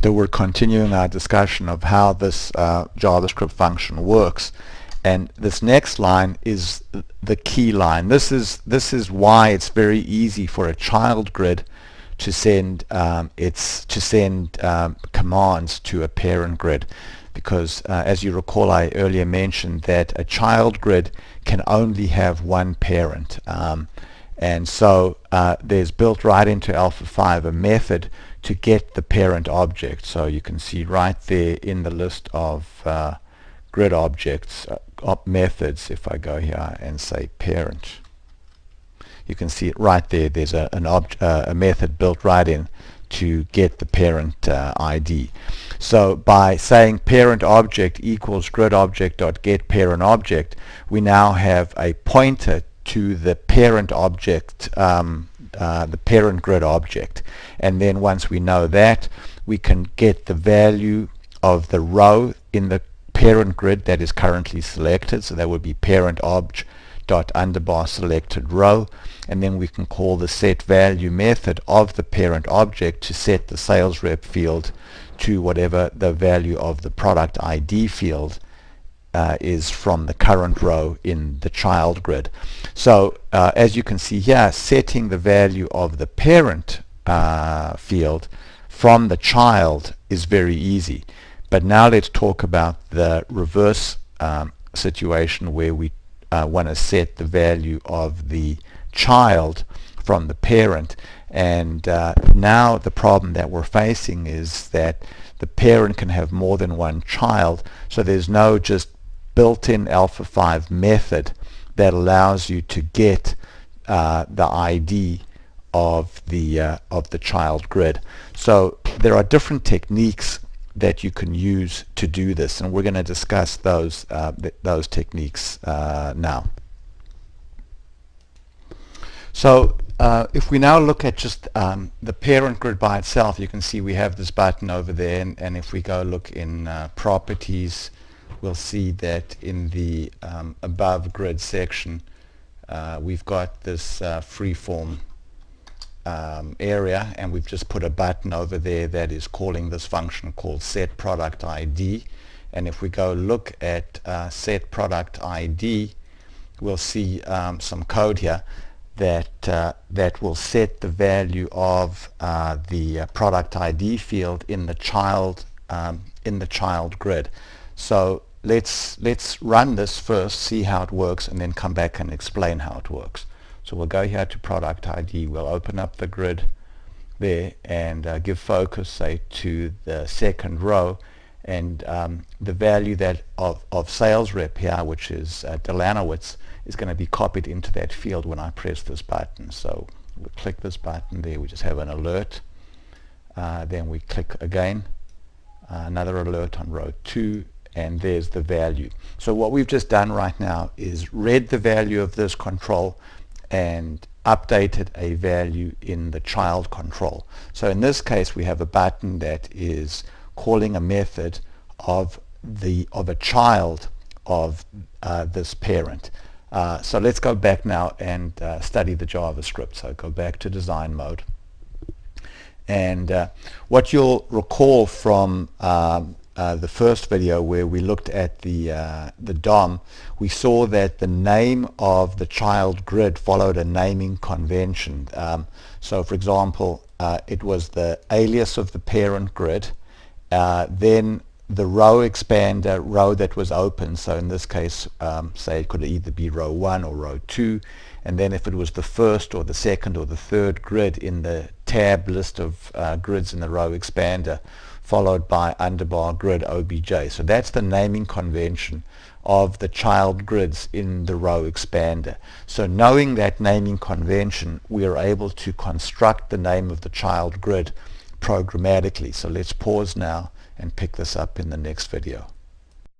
that we're continuing our discussion of how this JavaScript function works. And this next line is the key line. This is why it's very easy for a child grid to send commands to a parent grid, because as you recall, I earlier mentioned that a child grid can only have one parent, and so there's built right into Alpha 5 a method to get the parent object. So you can see right there in the list of grid objects, methods, if I go here and say parent, you can see it right there. There's a method built right in to get the parent ID. So by saying parent object equals grid object dot get parent object, we now have a pointer to the parent object, the parent grid object. And then once we know that, we can get the value of the row in the parent grid that is currently selected. So that would be parent obj dot underbar selected row, and then we can call the set value method of the parent object to set the sales rep field to whatever the value of the product ID field is from the current row in the child grid. So as you can see here, setting the value of the parent field from the child is very easy. But now let's talk about the reverse situation where we want to set the value of the child from the parent. And now the problem that we're facing is that the parent can have more than one child, so there's no just built-in Alpha 5 method that allows you to get the ID of the child grid. So there are different techniques that you can use to do this, and we're going to discuss those techniques now. So if we now look at just the parent grid by itself, you can see we have this button over there, and if we go look in properties, we'll see that in the above grid section we've got this freeform area, and we've just put a button over there that is calling this function called set product ID. And if we go look at set product ID, we'll see some code here that will set the value of the product ID field in the child grid. So let's run this first, see how it works, and then come back and explain how it works. So we'll go here to product ID, we'll open up the grid there and give focus, say, to the second row, and the value that of sales rep here, which is Delanowitz, is going to be copied into that field when I press this button. So we'll click this button there, we just have an alert, then we click again, another alert on row 2, and there's the value. So what we've just done right now is read the value of this control and updated a value in the child control. So in this case we have a button that is calling a method of a child of this parent. So let's go back now and study the JavaScript. So go back to design mode, and what you'll recall from the first video where we looked at the DOM, we saw that the name of the child grid followed a naming convention. So for example, it was the alias of the parent grid, then the row expander row that was open, so in this case say it could either be row 1 or row 2, and then if it was the first or the second or the third grid in the tab list of grids in the row expander, followed by underbar grid obj. So that's the naming convention of the child grids in the row expander. So knowing that naming convention, we are able to construct the name of the child grid programmatically. So let's pause now and pick this up in the next video.